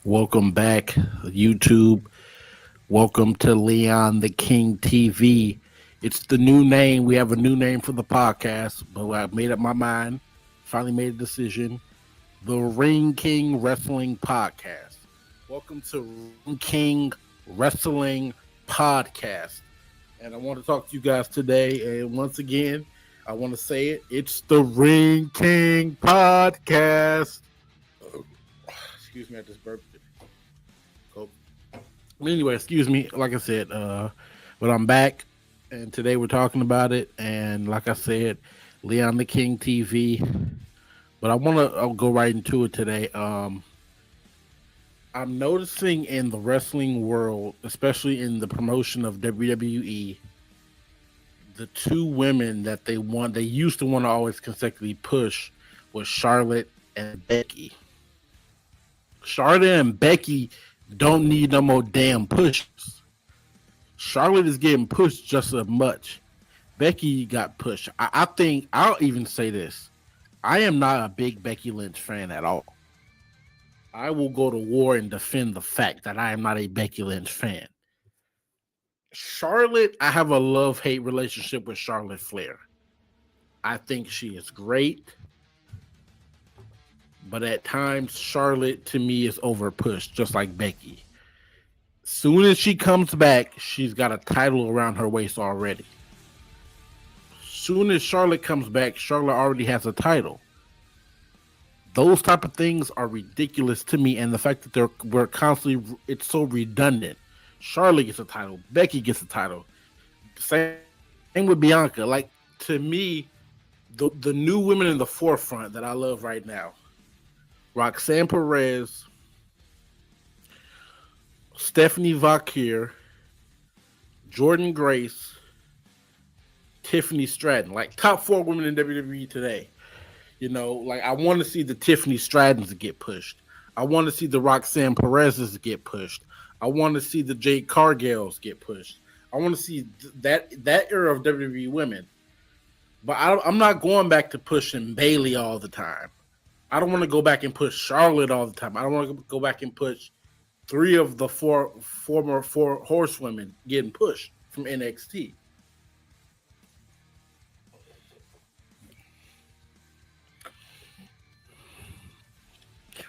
Welcome back, YouTube. Welcome to Leon the King TV. It's the new name. We have a new name for the podcast, but I made up my mind. Finally made a decision. The Ring King Wrestling Podcast. Welcome to Ring King Wrestling Podcast. And I want to talk to you guys today. And once again, I want to say it. It's the Ring King Podcast. Excuse me, I just burped. Anyway, excuse me. Like I said, but I'm back, and today we're talking about it. And like I said, Leon the King TV. But I'll go right into it today. I'm noticing in the wrestling world, especially in the promotion of WWE, the two women that they used to want to always consecutively push was Charlotte and Becky. Charlotte and Becky don't need no more damn pushes. Charlotte is getting pushed just as much. Becky got pushed. I think I'll even say this. I am not a big Becky Lynch fan at all. I will go to war and defend the fact that I am not a Becky Lynch fan. Charlotte, I have a love-hate relationship with Charlotte Flair. I think she is great. But at times, Charlotte to me is over pushed, just like Becky. Soon as she comes back, she's got a title around her waist already. Soon as Charlotte comes back, Charlotte already has a title. Those type of things are ridiculous to me, and the fact that we're constantly, it's so redundant. Charlotte gets a title, Becky gets a title. Same with Bianca. Like, to me, the new women in the forefront that I love right now: Roxanne Perez, Stephanie Vaquer, Jordan Grace, Tiffany Stratton. Like, top 4 women in WWE today. You know, like, I want to see the Tiffany Strattons get pushed. I want to see the Roxanne Perez's get pushed. I want to see the Jade Cargills get pushed. I want to see that era of WWE women. But I'm not going back to pushing Bayley all the time. I don't want to go back and push Charlotte all the time. I don't want to go back and push 3 of the former 4 horsewomen getting pushed from NXT.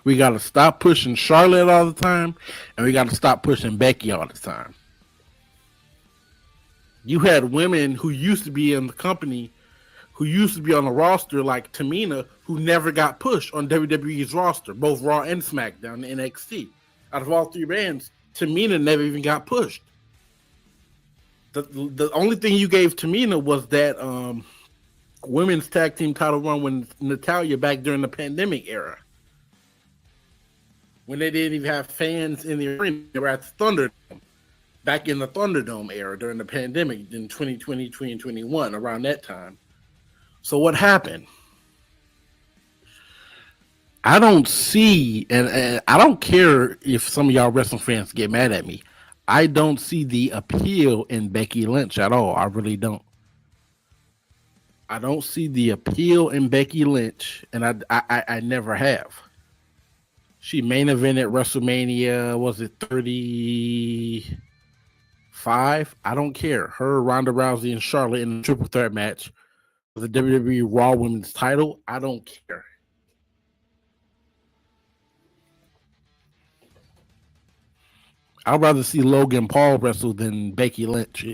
We got to stop pushing Charlotte all the time, and we got to stop pushing Becky all the time. You had women who used to be in the company, who used to be on the roster, like Tamina, who never got pushed on WWE's roster, both Raw and SmackDown and NXT. Out of all 3 bands, Tamina never even got pushed. The only thing you gave Tamina was that women's tag team title run with Natalya back during the pandemic era, when they didn't even have fans in the arena. They were at the Thunderdome, back in the Thunderdome era during the pandemic in 2020, 2021, around that time. So what happened? I don't see, and I don't care if some of y'all wrestling fans get mad at me. I don't see the appeal in Becky Lynch at all. I really don't. I don't see the appeal in Becky Lynch, and I never have. She main evented WrestleMania, was it 35? I don't care. Her, Ronda Rousey, and Charlotte in a triple threat match for the WWE Raw Women's title. I don't care. I'd rather see Logan Paul wrestle than Becky Lynch.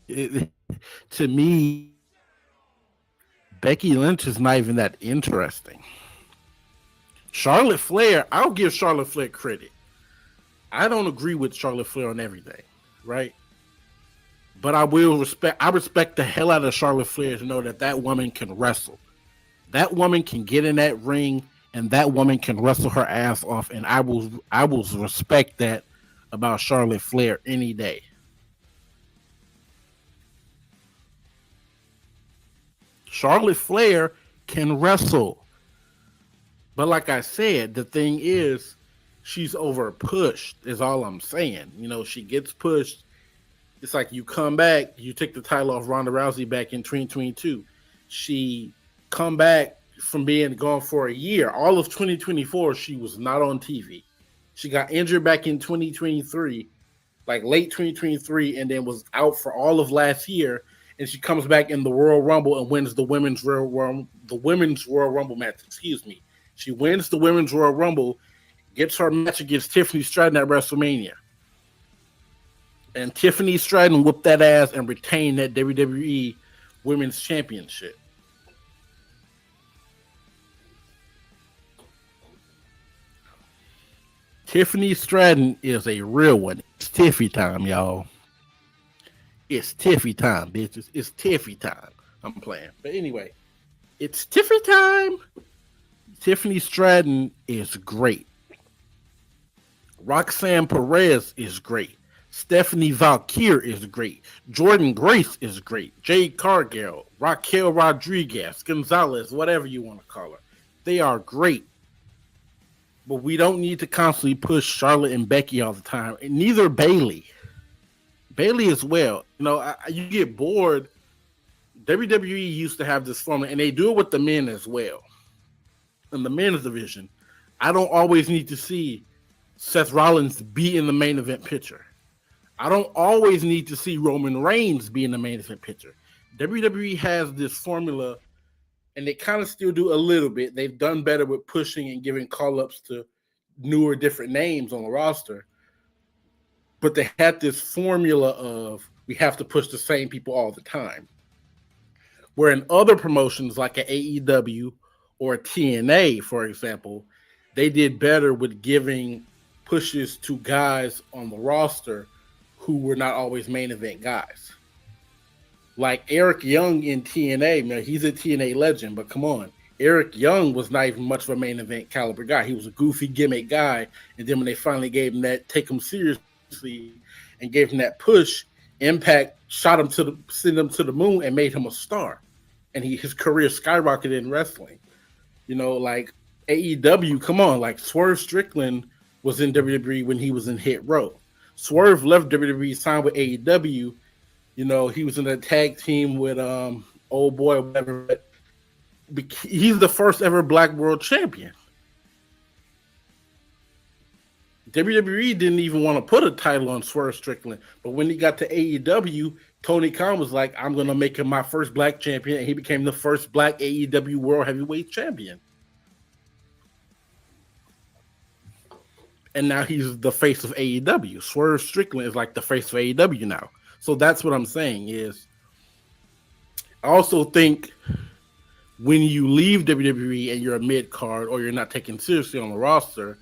To me, Becky Lynch is not even that interesting. Charlotte Flair, I'll give Charlotte Flair credit. I don't agree with Charlotte Flair on everything, right? But I respect the hell out of Charlotte Flair to know that that woman can wrestle. That woman can get in that ring, and that woman can wrestle her ass off, and I will respect that about Charlotte Flair any day. Charlotte Flair can wrestle. But like I said, the thing is, she's over pushed, is all I'm saying. You know, she gets pushed. It's like you come back, you take the title off Ronda Rousey back in 2022. She come back from being gone for a year. All of 2024, she was not on TV. She got injured back in 2023, like late 2023, and then was out for all of last year. And she comes back in the Royal Rumble and wins the women's Royal Rumble match. Excuse me. She wins the women's Royal Rumble, gets her match against Tiffany Stratton at WrestleMania. And Tiffany Stratton whooped that ass and retained that WWE Women's Championship. Tiffany Stratton is a real one. It's Tiffy time, y'all. It's Tiffy time, bitches. It's Tiffy time. I'm playing. But anyway, it's Tiffy time. Tiffany Stratton is great. Roxanne Perez is great. Stephanie Valkyr is great. Jordan Grace is great. Jade Cargill, Raquel Rodriguez, Gonzalez, whatever you want to call her. They are great. But we don't need to constantly push Charlotte and Becky all the time. And neither Bayley. Bayley as well. You know, you get bored. WWE used to have this formula, and they do it with the men as well. In the men's division, I don't always need to see Seth Rollins be in the main event picture. I don't always need to see Roman Reigns be in the main event picture. WWE has this formula, and they kind of still do a little bit. They've done better with pushing and giving call-ups to newer, different names on the roster. But they had this formula of we have to push the same people all the time. Where in other promotions like an AEW or a TNA, for example, they did better with giving pushes to guys on the roster who were not always main event guys. Like Eric Young in TNA, man, he's a TNA legend, but come on. Eric Young was not even much of a main event caliber guy. He was a goofy gimmick guy. And then when they finally gave him that, take him seriously and gave him that push, Impact sent him to the moon and made him a star. And his career skyrocketed in wrestling. You know, like AEW, come on, like Swerve Strickland was in WWE when he was in Hit Row. Swerve left WWE, signed with AEW. You know, he was in a tag team with old boy or whatever. But he's the first ever Black World Champion. WWE didn't even want to put a title on Swerve Strickland, but when he got to AEW, Tony Khan was like, "I'm going to make him my first black champion," and he became the first black AEW World Heavyweight Champion. And now he's the face of AEW. Swerve Strickland is like the face of AEW now. So that's what I'm saying is, I also think when you leave WWE and you're a mid card or you're not taken seriously on the roster,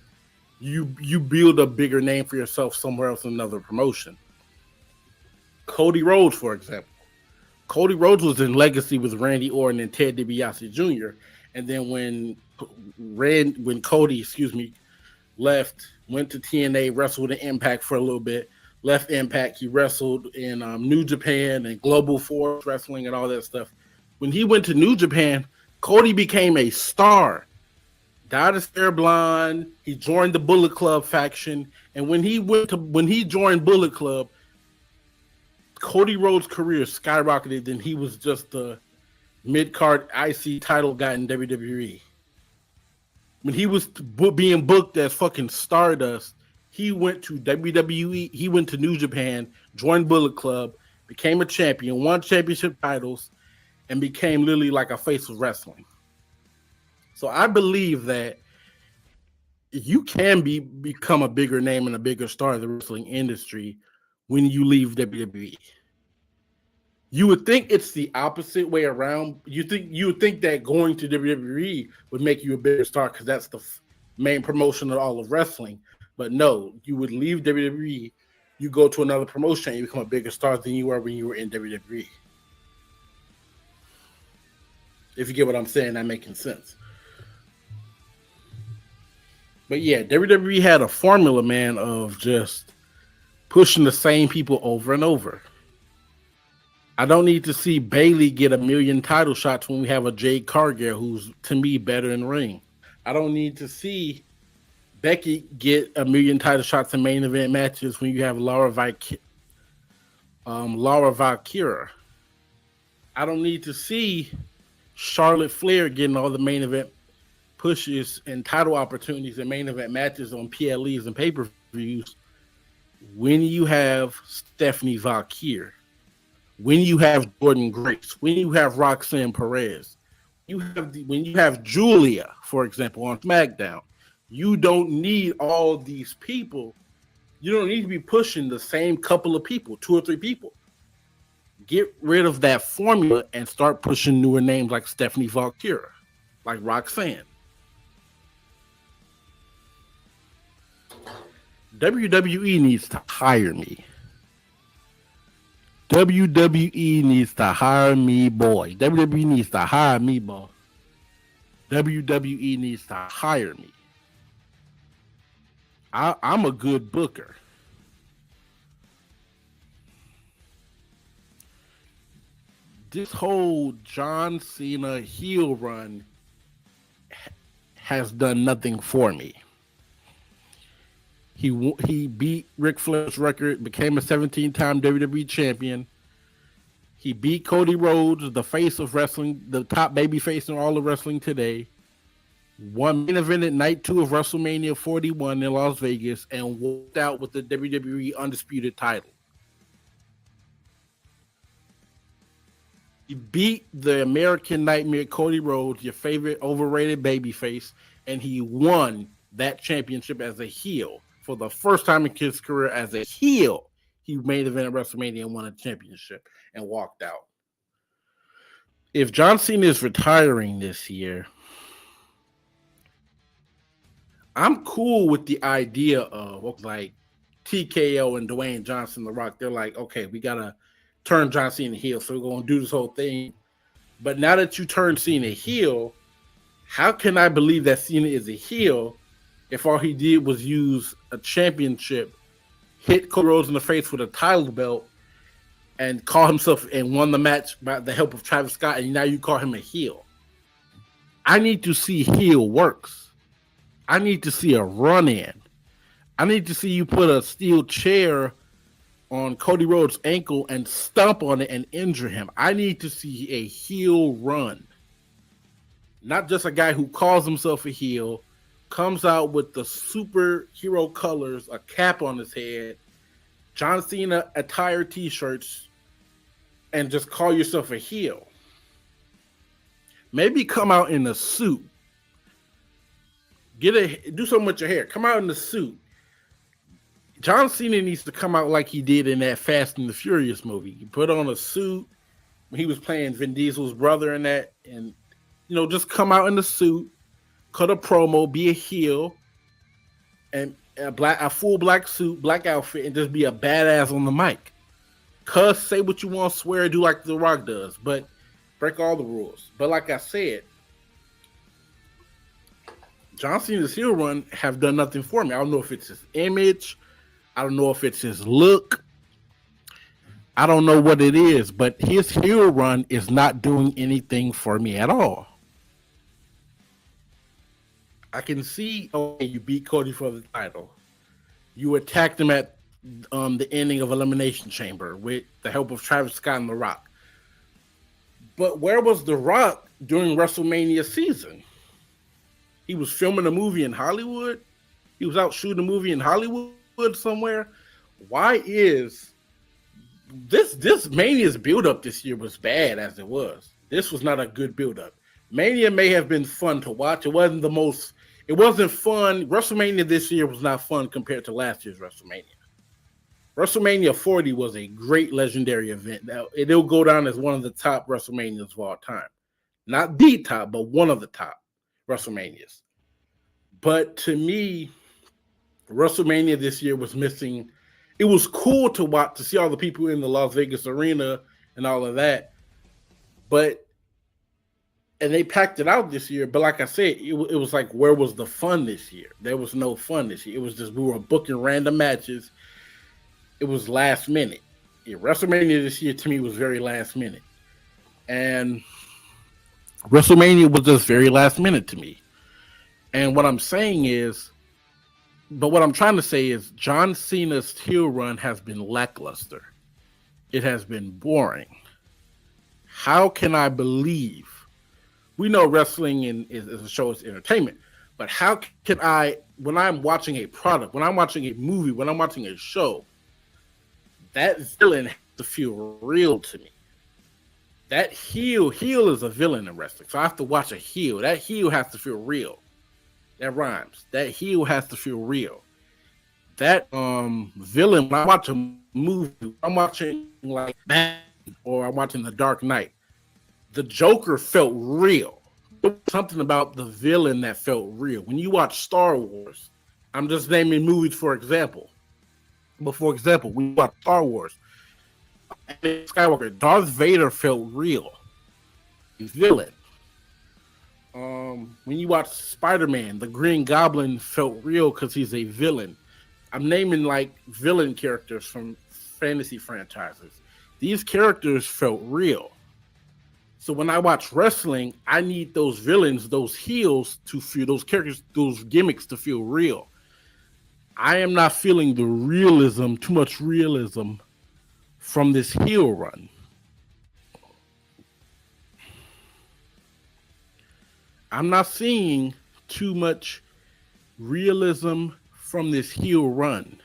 you build a bigger name for yourself somewhere else in another promotion. Cody Rhodes, for example. Cody Rhodes was in Legacy with Randy Orton and Ted DiBiase Jr. And then when Cody, left, went to TNA, wrestled in Impact for a little bit, left Impact, he wrestled in New Japan and Global Force Wrestling and all that stuff. When he went to New Japan, Cody became a star. Dyed his hair blonde. He joined the Bullet Club faction, and when he joined Bullet Club, Cody Rhodes' career skyrocketed. Then he was just the mid-card IC title guy in WWE. When he was being booked as fucking Stardust, he went to WWE. He went to New Japan, joined Bullet Club, became a champion, won championship titles, and became literally like a face of wrestling. So I believe that you can become a bigger name and a bigger star in the wrestling industry when you leave WWE. You would think it's the opposite way around. You would think that going to WWE would make you a bigger star because that's the main promotion of all of wrestling. But no, you would leave WWE, you go to another promotion, and you become a bigger star than you were when you were in WWE. If you get what I'm saying, that making sense. But yeah, WWE had a formula, man, of just pushing the same people over and over. I don't need to see Bayley get 1 million title shots when we have a Jade Cargill who's, to me, better in the ring. I don't need to see Becky get 1 million title shots in main event matches when you have Laura Valkyria. I don't need to see Charlotte Flair getting all the main event pushes and title opportunities and main event matches on PLEs and pay-per-views when you have Stephanie Valkyrie, when you have Jordan Grace, when you have Roxanne Perez, when you have Julia, for example, on SmackDown. You don't need all these people. You don't need to be pushing the same couple of people, 2 or 3 people. Get rid of that formula and start pushing newer names like Stephanie Valkyrie, like Roxanne. WWE needs to hire me. WWE needs to hire me, boy. WWE needs to hire me, boy. WWE needs to hire me. I'm a good booker. This whole John Cena heel run has done nothing for me. He beat Ric Flair's record, became a 17-time WWE champion. He beat Cody Rhodes, the face of wrestling, the top baby face in all of wrestling today. Won main event at night 2 of WrestleMania 41 in Las Vegas and walked out with the WWE Undisputed title. He beat the American Nightmare Cody Rhodes, your favorite overrated babyface, and he won that championship as a heel. For the first time in his career as a heel, he made event at WrestleMania and won a championship and walked out. If John Cena is retiring this year, I'm cool with the idea of like TKO and Dwayne Johnson, The Rock. They're like, okay, we got to turn John Cena heel, so we're going to do this whole thing. But now that you turn Cena heel, how can I believe that Cena is a heel if all he did was use a championship, hit Cody Rhodes in the face with a title belt, and call himself and won the match by the help of Travis Scott, and now you call him a heel? I need to see heel works. I need to see a run-in. I need to see you put a steel chair on Cody Rhodes' ankle and stomp on it and injure him. I need to see a heel run. Not just a guy who calls himself a heel, comes out with the superhero colors, a cap on his head, John Cena attire t-shirts, and just call yourself a heel. Maybe come out in a suit. Do something with your hair. Come out in the suit. John Cena needs to come out like he did in that Fast and the Furious movie. He put on a suit when he was playing Vin Diesel's brother in that, and just come out in the suit, cut a promo, be a heel, and a full black suit, black outfit, and just be a badass on the mic. Cuss, say what you want, swear, do like The Rock does, but break all the rules. But like I said, John Cena's heel run have done nothing for me. I don't know if it's his image. I don't know if it's his look. I don't know what it is, but his heel run is not doing anything for me at all. I can see, you beat Cody for the title. You attacked him at the ending of Elimination Chamber with the help of Travis Scott and The Rock. But where was The Rock during WrestleMania season? He was filming a movie in Hollywood. He was out shooting a movie in Hollywood somewhere. Why is this Mania's build-up this year was bad as it was. This was not a good build-up. Mania may have been fun to watch. It wasn't fun. WrestleMania this year was not fun compared to last year's WrestleMania. WrestleMania 40 was a great legendary event. Now, it'll go down as one of the top WrestleManias of all time. Not the top, but one of the top WrestleManias. But to me, WrestleMania this year was missing. It was cool to watch, to see all the people in the Las Vegas arena and all of that. And they packed it out this year. But like I said, it was like, where was the fun this year? There was no fun this year. It was just, we were booking random matches. It was last minute. WrestleMania this year to me was very last minute. And WrestleMania was just very last minute to me. And what I'm trying to say is John Cena's heel run has been lackluster. It has been boring. How can I believe we know wrestling is a show, it's entertainment. But how can I, when I'm watching a product, when I'm watching a movie, when I'm watching a show, that villain has to feel real to me. That heel is a villain in wrestling. So I have to watch a heel. That heel has to feel real. That rhymes. That heel has to feel real. That villain, when I watch a movie, I'm watching like Batman or I'm watching The Dark Knight. The Joker felt real. Something about the villain that felt real. When you watch Star Wars, I'm just naming movies for example. But for example, we watch Star Wars. Skywalker, Darth Vader felt real. Villain. When you watch Spider-Man, the Green Goblin felt real because he's a villain. I'm naming like villain characters from fantasy franchises. These characters felt real. So when I watch wrestling, I need those villains, those heels to feel, those characters, those gimmicks to feel real. I am not feeling the realism, too much realism from this heel run. I'm not seeing too much realism from this heel run.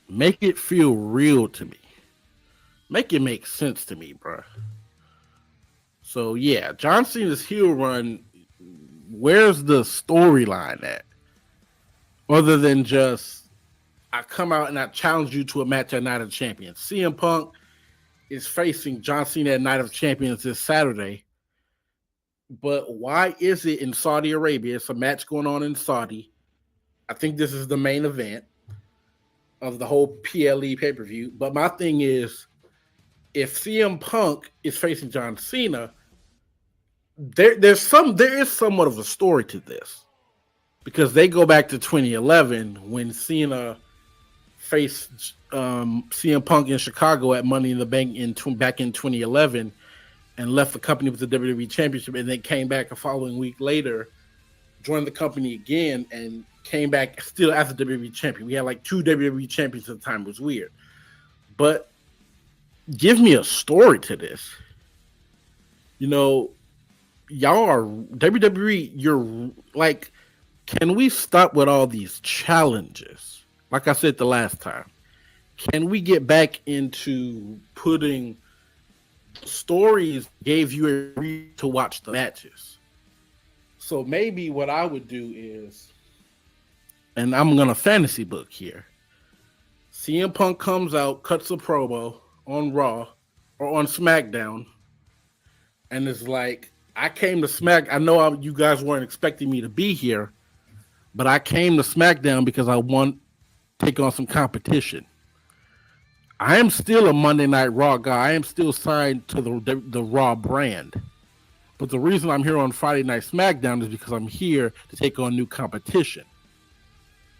Make it feel real to me. Make it make sense to me, bro. So yeah, John Cena's heel run, where's the storyline at? Other than just, I come out and I challenge you to a match at Night of Champions. CM Punk is facing John Cena at Night of Champions this Saturday. But why is it in Saudi Arabia? It's a match going on in Saudi. I think this is the main event of the whole PLE pay-per-view. But my thing is, if CM Punk is facing John Cena, there is somewhat of a story to this. Because they go back to 2011 when Cena faced CM Punk in Chicago at Money in the Bank back in 2011 and left the company with the WWE Championship, and then came back a following week later, joined the company again, and came back still as a WWE Champion. We had like 2 WWE Champions at the time. It was weird. But give me a story to this. You know, y'all are WWE, you're like, can we stop with all these challenges? Like I said the last time, can we get back into putting stories gave you a reason to watch the matches? So maybe what I would do is, and I'm going to fantasy book here, CM Punk comes out, cuts a promo on Raw or on SmackDown, and it's like, I came to Smack. I know you guys weren't expecting me to be here, but I came to SmackDown because I want to take on some competition. I am still a Monday Night Raw guy. I am still signed to the Raw brand. But the reason I'm here on Friday Night SmackDown is because I'm here to take on new competition.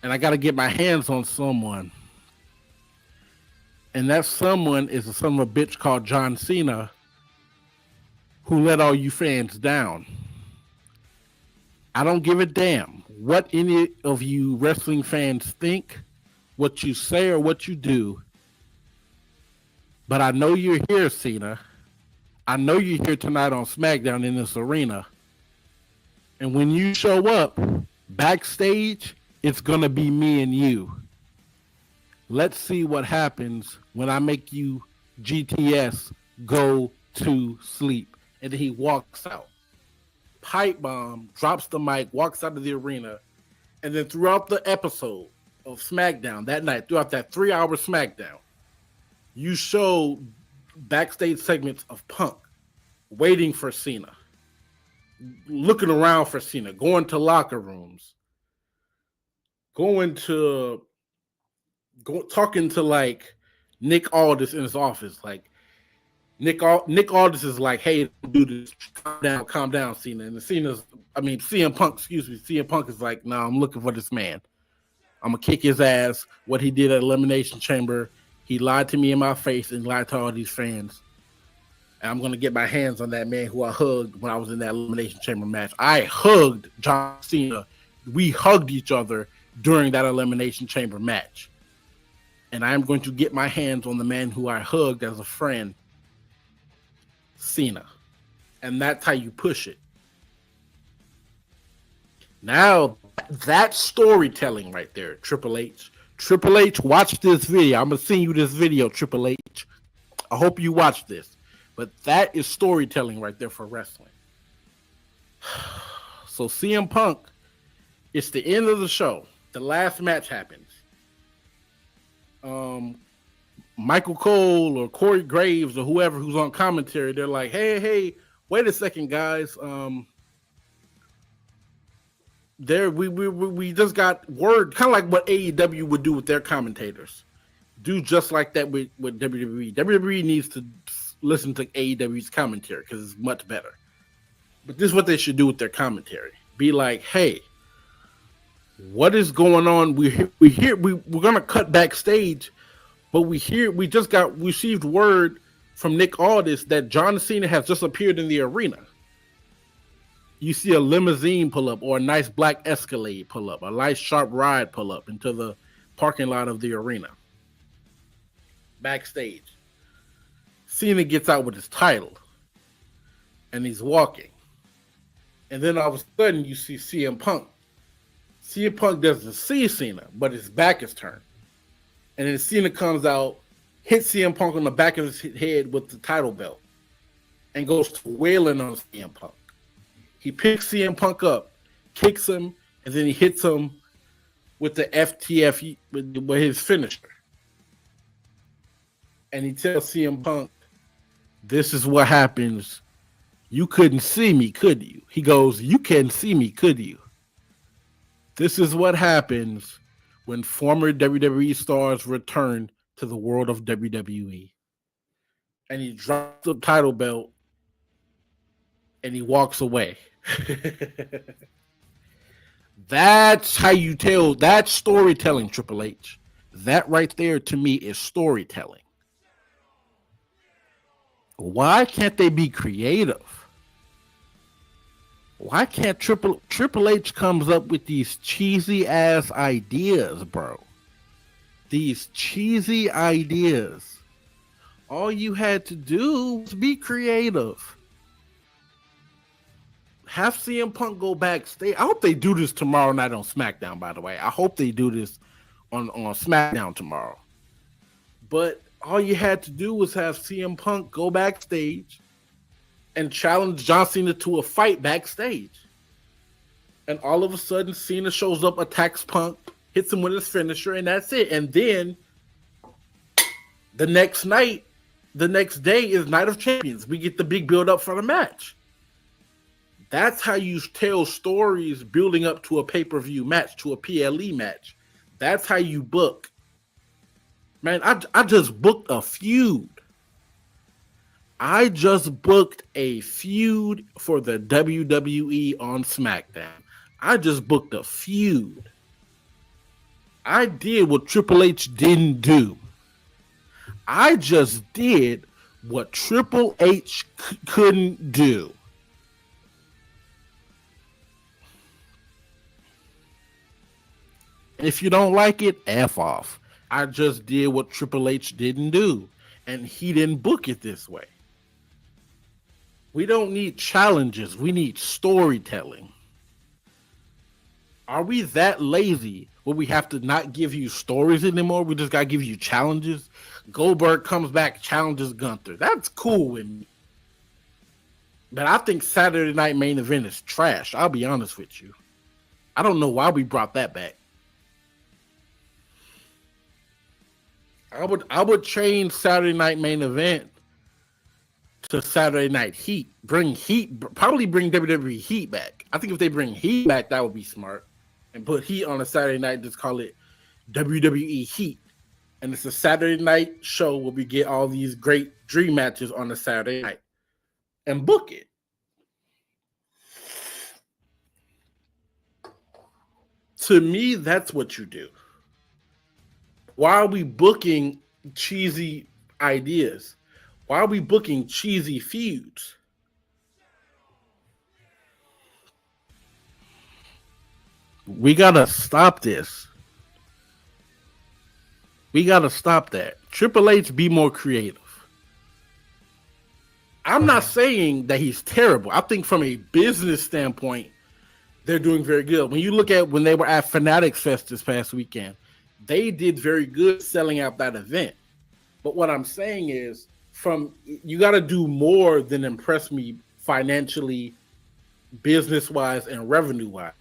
And I got to get my hands on someone. And that someone is a son of a bitch called John Cena, who let all you fans down. I don't give a damn what any of you wrestling fans think, what you say or what you do. But I know you're here, Cena. I know you're here tonight on SmackDown in this arena. And when you show up backstage, it's going to be me and you. Let's see what happens when I make you GTS go to sleep. And then he walks out. Pipe bomb, drops the mic, walks out of the arena. And then throughout the episode of SmackDown that night, throughout that 3-hour SmackDown, you show backstage segments of Punk waiting for Cena, looking around for Cena, going to locker rooms, talking to like Nick Aldis in his office. Like Nick Aldis is like, "Hey, do this, calm down, Cena." And CM Punk, CM Punk is like, "No, I'm looking for this man. I'm gonna kick his ass. What he did at Elimination Chamber. He lied to me in my face and lied to all these fans. And I'm going to get my hands on that man who I hugged when I was in that Elimination Chamber match. I hugged John Cena. We hugged each other during that Elimination Chamber match. And I am going to get my hands on the man who I hugged as a friend. Cena. And that's how you push it. Now, that's storytelling right there, Triple H. Triple H, watch this video. I'm going to send you this video, Triple H. I hope you watch this. But that is storytelling right there for wrestling. So CM Punk, it's the end of the show. The last match happens. Michael Cole or Corey Graves or whoever who's on commentary, they're like, hey, wait a second, guys. We just got word, kind of like what AEW would do with their commentators. Do just like that with WWE. WWE needs to listen to AEW's commentary because it's much better. But this is what they should do with their commentary. Be like, hey, what is going on? We're gonna cut backstage, but we just got received word from Nick Aldis that John Cena has just appeared in the arena. You see a limousine pull up or a nice black Escalade pull up, a nice sharp ride pull up into the parking lot of the arena. Backstage. Cena gets out with his title and he's walking. And then all of a sudden you see CM Punk. CM Punk doesn't see Cena, but his back is turned. And then Cena comes out, hits CM Punk on the back of his head with the title belt, and goes to wailing on CM Punk. He picks CM Punk up, kicks him, and then he hits him with the FTF, with his finisher. And he tells CM Punk, this is what happens. You couldn't see me, could you? He goes, you couldn't see me, could you? This is what happens when former WWE stars return to the world of WWE. And he drops the title belt and he walks away. That's how you tell. That's storytelling, Triple H. That right there to me is storytelling. Why can't they be creative? Why can't Triple H comes up with these cheesy ass ideas, bro? These cheesy ideas. All you had to do was be creative. Have CM Punk go backstage. I hope they do this tomorrow night on SmackDown, by the way. I hope they do this on SmackDown tomorrow. But all you had to do was have CM Punk go backstage and challenge John Cena to a fight backstage. And all of a sudden, Cena shows up, attacks Punk, hits him with his finisher, and that's it. And then the next day is Night of Champions. We get the big build-up for the match. That's how you tell stories building up to a pay-per-view match, to a PLE match. That's how you book. Man, I just booked a feud. I just booked a feud for the WWE on SmackDown. I just booked a feud. I did what Triple H didn't do. I just did what Triple H couldn't do. If you don't like it, F off. I just did what Triple H didn't do, and he didn't book it this way. We don't need challenges. We need storytelling. Are we that lazy where we have to not give you stories anymore? We just got to give you challenges. Goldberg comes back, challenges Gunther. That's cool with me. But I think Saturday Night Main Event is trash. I'll be honest with you. I don't know why we brought that back. I would change Saturday Night Main Event to Saturday Night Heat. Probably bring WWE Heat back. I think if they bring Heat back, that would be smart. And put Heat on a Saturday night, just call it WWE Heat. And it's a Saturday night show where we get all these great dream matches on a Saturday night. And book it. To me, that's what you do. Why are we booking cheesy ideas? Why are we booking cheesy feuds? We gotta stop this. We gotta stop that. Triple H, be more creative. I'm not saying that he's terrible. I think from a business standpoint, they're doing very good. When you look at when they were at Fanatics Fest this past weekend, they did very good selling out that event. But what I'm saying is, from you got to do more than impress me financially, business wise, and revenue wise.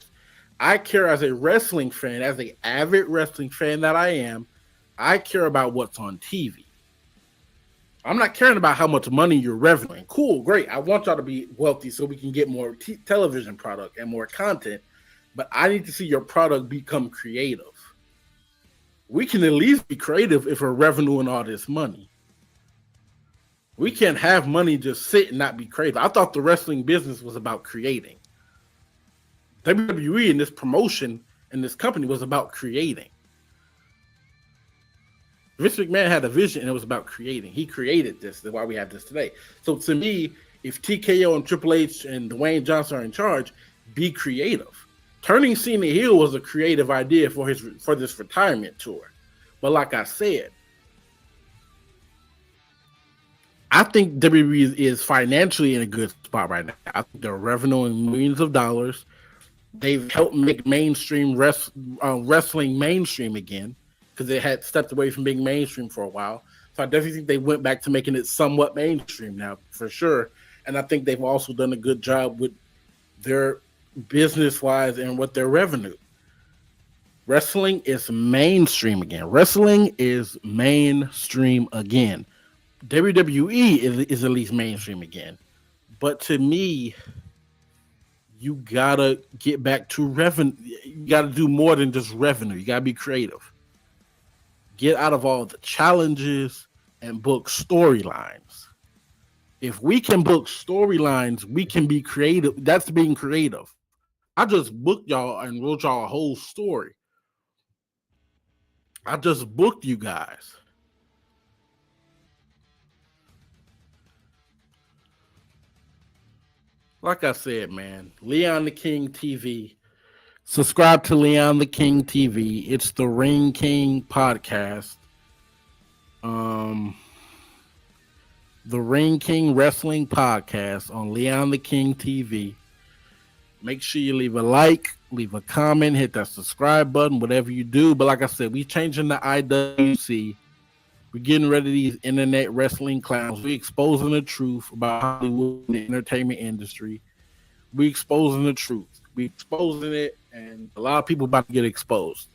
I care as a wrestling fan, as an avid wrestling fan that I am. I care about what's on TV. I'm not caring about how much money you're revenuing. Cool, great. I want y'all to be wealthy so we can get more television product and more content. But I need to see your product become creative. We can at least be creative if we're revenuing all this money. We can't have money just sit and not be creative. I thought the wrestling business was about creating. WWE and this promotion and this company was about creating. Vince McMahon had a vision and it was about creating. He created this. That's why we have this today. So to me, if TKO and Triple H and Dwayne Johnson are in charge, be creative. Turning Cena heel was a creative idea for this retirement tour. But like I said, I think WWE is financially in a good spot right now. I think they're revenuing millions of dollars. They've helped make mainstream wrestling mainstream again, because they had stepped away from being mainstream for a while. So I definitely think they went back to making it somewhat mainstream now, for sure. And I think they've also done a good job with their business-wise and with their revenue. Wrestling is mainstream again. Wrestling is mainstream again. WWE is at least mainstream again. But to me, you got to get back to revenue. You got to do more than just revenue. You got to be creative. Get out of all the challenges and book storylines. If we can book storylines, we can be creative. That's being creative. I just booked y'all and wrote y'all a whole story. I just booked you guys. Like I said, man, Leon the King TV. Subscribe to Leon the King TV. It's the Ring King podcast. The Ring King Wrestling Podcast on Leon the King TV. Make sure you leave a like, leave a comment, hit that subscribe button, whatever you do. But like I said, we changing the IWC. We're getting rid of these internet wrestling clowns. We exposing the truth about Hollywood and the entertainment industry. We exposing the truth. We exposing it, and a lot of people about to get exposed.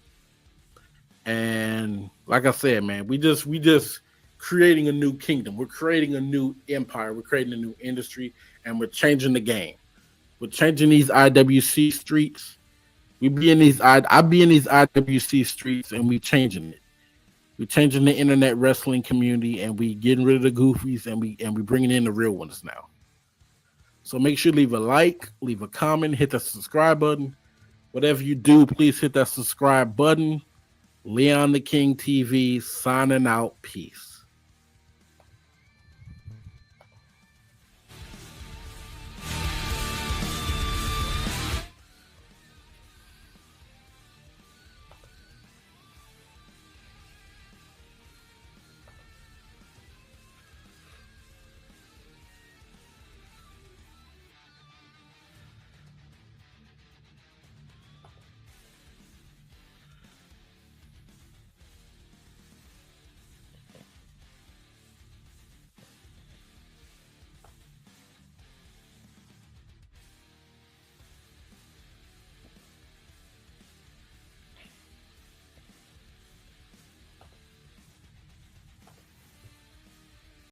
And like I said, man, we just creating a new kingdom. We're creating a new empire. We're creating a new industry, and we're changing the game. We're changing these IWC streets. I be in these IWC streets, and we changing it. We're changing the internet wrestling community, and we getting rid of the goofies, and we bringing in the real ones now. So make sure you leave a like, leave a comment, hit the subscribe button. Whatever you do, please hit that subscribe button. Leon the King TV signing out. Peace.